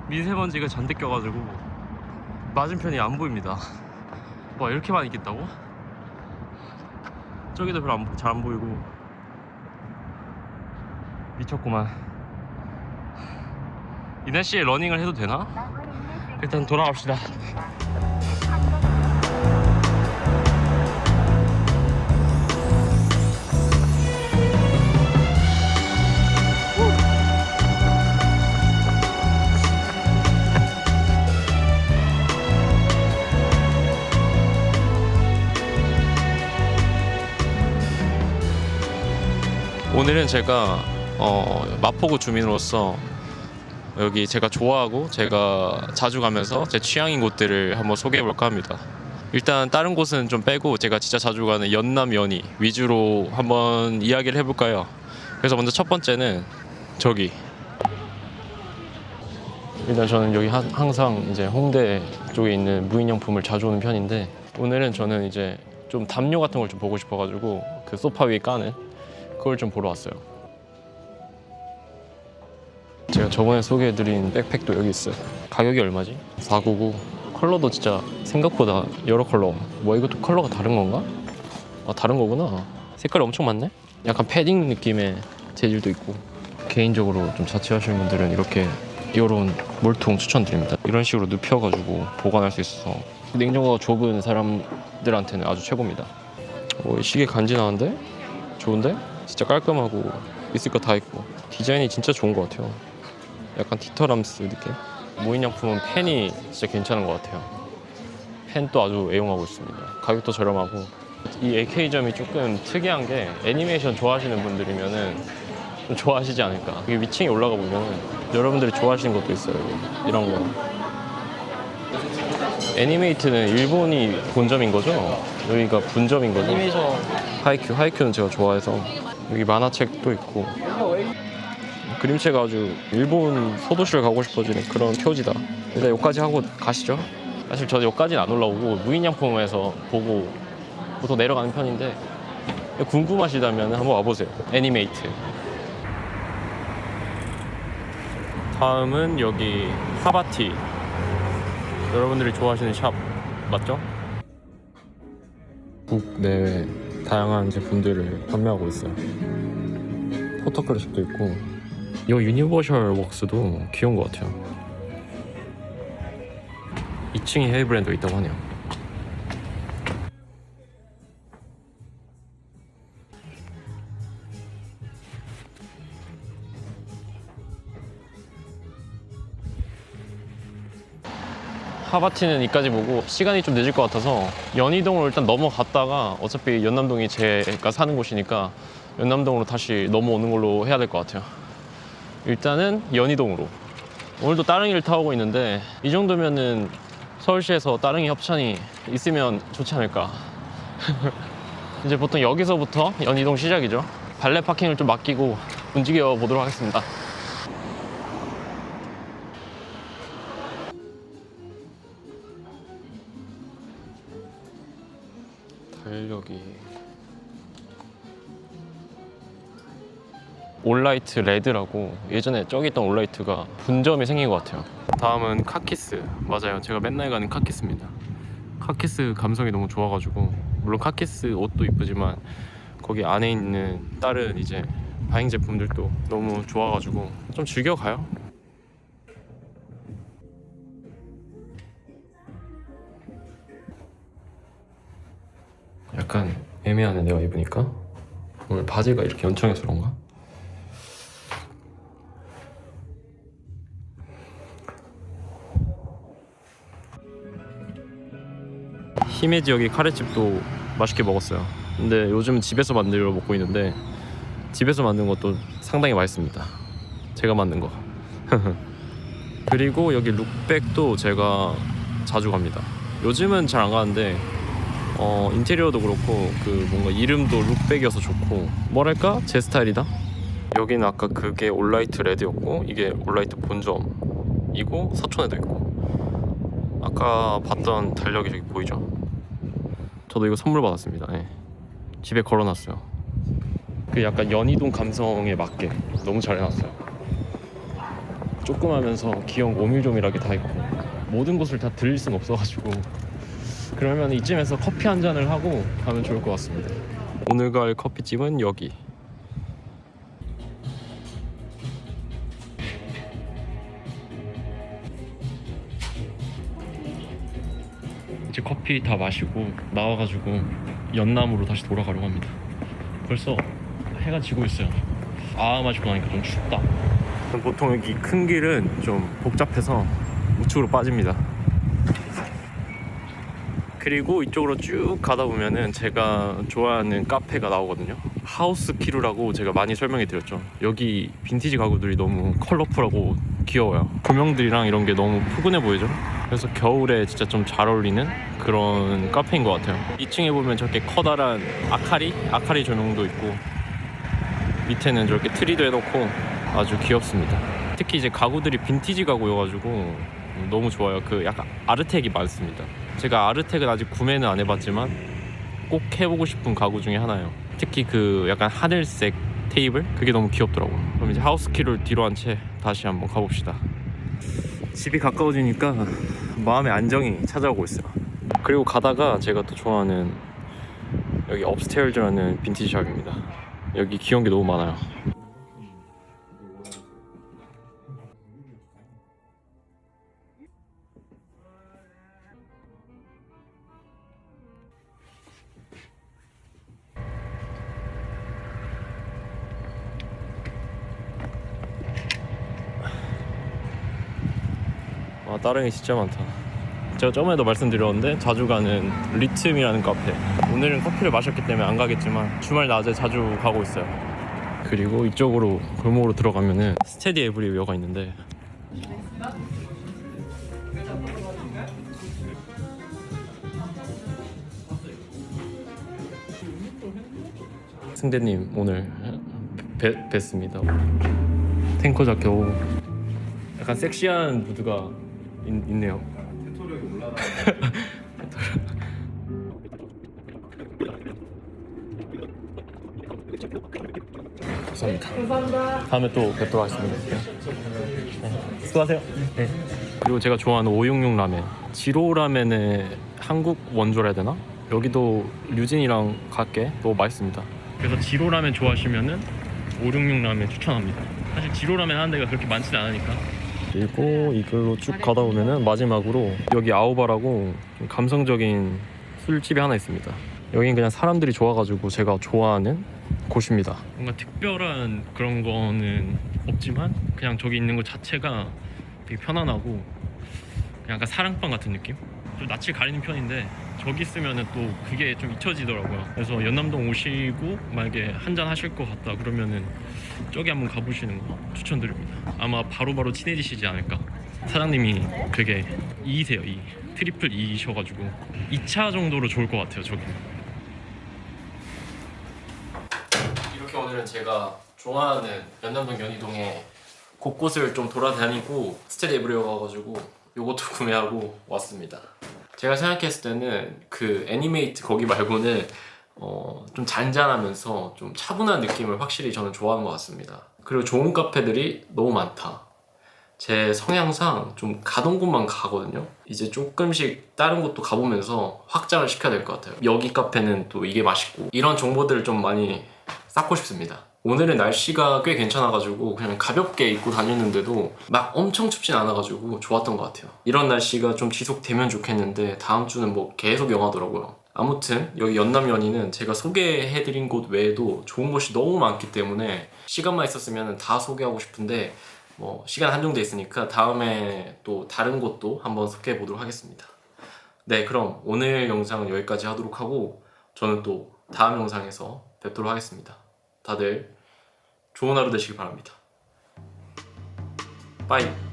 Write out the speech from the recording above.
미세먼지가 잔뜩 껴가지고 맞은편이 안 보입니다. 와, 이렇게 많이 꼈다고? 저기도 별로 잘 안 보이고 미쳤구만. 이 날씨에 러닝을 해도 되나? 일단 돌아갑시다. 오늘은 제가 마포구 주민으로서 여기 제가 좋아하고 제가 자주 가면서 제 취향인 곳들을 한번 소개해볼까 합니다. 일단 다른 곳은 좀 빼고 제가 진짜 자주 가는 연남 연희 위주로 한번 이야기를 해볼까요? 그래서 먼저 첫 번째는 저기. 일단 저는 여기 항상 이제 홍대 쪽에 있는 무인용품을 자주 오는 편인데, 오늘은 저는 이제 좀 담요 같은 걸 좀 보고 싶어가지고 그 소파 위에 까는 그걸 좀 보러 왔어요. 제가 저번에 소개해드린 백팩도 여기 있어요. 가격이 얼마지? 499. 컬러도 진짜 생각보다 여러 컬러. 뭐 이것도 컬러가 다른 건가? 아, 다른 거구나. 색깔이 엄청 많네? 약간 패딩 느낌의 재질도 있고. 개인적으로 좀 자취하시는 분들은 이렇게 이런 몰통 추천드립니다. 이런 식으로 눕혀가지고 보관할 수 있어서 냉장고가 좁은 사람들한테는 아주 최고입니다. 오, 시계 간지나는데? 좋은데? 진짜 깔끔하고 있을 거 다 있고 디자인이 진짜 좋은 것 같아요. 약간 디터람스 느낌? 무인양품은 펜이 진짜 괜찮은 것 같아요. 펜도 아주 애용하고 있습니다. 가격도 저렴하고. 이 AK점이 조금 특이한 게 애니메이션 좋아하시는 분들이면은 좀 좋아하시지 않을까. 이게 위층에 올라가 보면은 여러분들이 좋아하시는 것도 있어요. 이런 거. 애니메이트는 일본이 본점인 거죠? 여기가 분점인 거죠? 애니메이션 하이큐는 제가 좋아해서. 여기 만화책도 있고 그림체가 아주 일본 소도시를 가고 싶어지는 그런 표지다. 일단 여기까지 하고 가시죠. 사실 저는 여기까지는 안 올라오고 무인양품에서 보고 보통 내려가는 편인데, 궁금하시다면 한번 와보세요. 애니메이트. 다음은 여기 하바티. 여러분들이 좋아하시는 샵 맞죠? 국내외 다양한 제품들을 판매하고 있어요. 포토크래식도 있고, 이 유니버셜 웍스도 귀여운 것 같아요. 2층에 헤이브랜드가 있다고 하네요. 하바티는 이까지 보고 시간이 좀 늦을 것 같아서 연희동으로 일단 넘어갔다가, 어차피 연남동이 제가 사는 곳이니까 연남동으로 다시 넘어오는 걸로 해야 될 것 같아요. 일단은 연희동으로. 오늘도 따릉이를 타고 있는데 이 정도면은 서울시에서 따릉이 협찬이 있으면 좋지 않을까. 이제 보통 여기서부터 연희동 시작이죠. 발레 파킹을 좀 맡기고 움직여 보도록 하겠습니다. 달력이 올라이트 레드라고, 예전에 저기 있던 올라이트가 분점이 생긴 것 같아요. 다음은 카키스. 맞아요, 제가 맨날 가는 카키스입니다. 카키스 감성이 너무 좋아가지고, 물론 카키스 옷도 이쁘지만 거기 안에 있는 다른 이제 바잉 제품들도 너무 좋아가지고 좀 즐겨가요. 약간 애매하네, 내가 입으니까. 오늘 바지가 이렇게 연청해서 그런가? 히메지 여기 카레집도 맛있게 먹었어요. 근데 요즘은 집에서 만들어 먹고 있는데, 집에서 만든 것도 상당히 맛있습니다. 제가 만든 거. 그리고 여기 룩백도 제가 자주 갑니다. 요즘은 잘 안 가는데 인테리어도 그렇고 그 뭔가 이름도 룩백이어서 좋고, 뭐랄까 제 스타일이다. 여기는 아까 그게 올라이트 레드였고, 이게 올라이트 본점이고 서촌에도 있고, 아까 봤던 달력이 저기 보이죠? 저도 이거 선물 받았습니다. 네. 집에 걸어놨어요. 그 약간 연희동 감성에 맞게 너무 잘 해놨어요. 조그마면서 귀여운 오밀조밀하게 다 있고 모든 곳을 다 들릴 순 없어가지고 그러면 이쯤에서 커피 한 잔을 하고 가면 좋을 것 같습니다. 오늘 갈 커피집은 여기. 이제 커피 다 마시고 나와가지고 연남으로 다시 돌아가려고 합니다. 벌써 해가 지고 있어요. 마시고 나니까 좀 춥다. 보통 여기 큰 길은 좀 복잡해서 우측으로 빠집니다. 그리고 이쪽으로 쭉 가다 보면은 제가 좋아하는 카페가 나오거든요. 하우스키루라고 제가 많이 설명해 드렸죠. 여기 빈티지 가구들이 너무 컬러풀하고 귀여워요. 조명들이랑 이런 게 너무 푸근해 보이죠. 그래서 겨울에 진짜 좀 잘 어울리는 그런 카페인 것 같아요. 2층에 보면 저렇게 커다란 아카리 조명도 있고 밑에는 저렇게 트리도 해놓고 아주 귀엽습니다. 특히 이제 가구들이 빈티지 가구여가지고 너무 좋아요. 그 약간 아르텍이 많습니다. 제가 아르텍은 아직 구매는 안 해봤지만 꼭 해보고 싶은 가구 중에 하나예요. 특히 그 약간 하늘색 테이블? 그게 너무 귀엽더라고요. 그럼 이제 하우스키를 뒤로 한 채 다시 한번 가봅시다. 집이 가까워지니까 마음의 안정이 찾아오고 있어요. 그리고 가다가 제가 또 좋아하는 여기 업스테어즈라는 빈티지 샵입니다. 여기 귀여운 게 너무 많아요. 따릉이 진짜 많다. 제가 저번에도 말씀드렸는데 자주 가는 리틈이라는 카페. 오늘은 커피를 마셨기 때문에 안 가겠지만 주말 낮에 자주 가고 있어요. 그리고 이쪽으로 골목으로 들어가면은 스테디 에브리웨어가 있는데 승대님 오늘 뵀습니다. 탱커 자켓 오 약간 섹시한 무드가 있네요. 테토력이 올라가. 감사합니다. 다음에 또 뵙도록 하겠습니다. 네. 수고하세요. 네. 그리고 제가 좋아하는 566 라멘, 지로 라멘의 한국 원조라 해야 되나? 여기도 류진이랑 갈게. 너무 맛있습니다. 그래서 지로 라멘 좋아하시면은 566 라멘 추천합니다. 사실 지로 라멘 하는 데가 그렇게 많지는 않으니까. 그리고 이걸로 쭉 가다 보면은 마지막으로 여기 아오바라고 좀 감성적인 술집이 하나 있습니다. 여긴 그냥 사람들이 좋아가지고 제가 좋아하는 곳입니다. 뭔가 특별한 그런 거는 없지만 그냥 저기 있는 것 자체가 되게 편안하고 그냥 약간 사랑방 같은 느낌? 좀 낯을 가리는 편인데 저기 있으면은 또 그게 좀 잊혀지더라고요. 그래서 연남동 오시고 만약에 한잔 하실 것 같다 그러면은 저기 한번 가보시는 거 추천드립니다. 아마 바로바로 친해지시지 않을까. 사장님이 되게 2세요. 2 트리플 2이셔가지고 2차 정도로 좋을 것 같아요. 저기는. 이렇게 오늘은 제가 좋아하는 연남동 연희동에 곳곳을 좀 돌아다니고 스테디 에브리웨어 가가지고 요것도 구매하고 왔습니다. 제가 생각했을 때는 그 애니메이트 거기 말고는 좀 잔잔하면서 좀 차분한 느낌을 확실히 저는 좋아하는 것 같습니다. 그리고 좋은 카페들이 너무 많다. 제 성향상 좀 가던 곳만 가거든요. 이제 조금씩 다른 곳도 가보면서 확장을 시켜야 될 것 같아요. 여기 카페는 또 이게 맛있고 이런 정보들을 좀 많이 쌓고 싶습니다. 오늘은 날씨가 꽤 괜찮아가지고 그냥 가볍게 입고 다녔는데도 막 엄청 춥진 않아가지고 좋았던 것 같아요. 이런 날씨가 좀 지속되면 좋겠는데 다음 주는 뭐 계속 영하더라고요. 아무튼 여기 연남연희는 제가 소개해드린 곳 외에도 좋은 곳이 너무 많기 때문에 시간만 있었으면 다 소개하고 싶은데 뭐 시간 한정돼 있으니까 다음에 또 다른 곳도 한번 소개해 보도록 하겠습니다. 네, 그럼 오늘 영상은 여기까지 하도록 하고 저는 또 다음 영상에서 뵙도록 하겠습니다. 다들 좋은 하루 되시길 바랍니다. 빠이.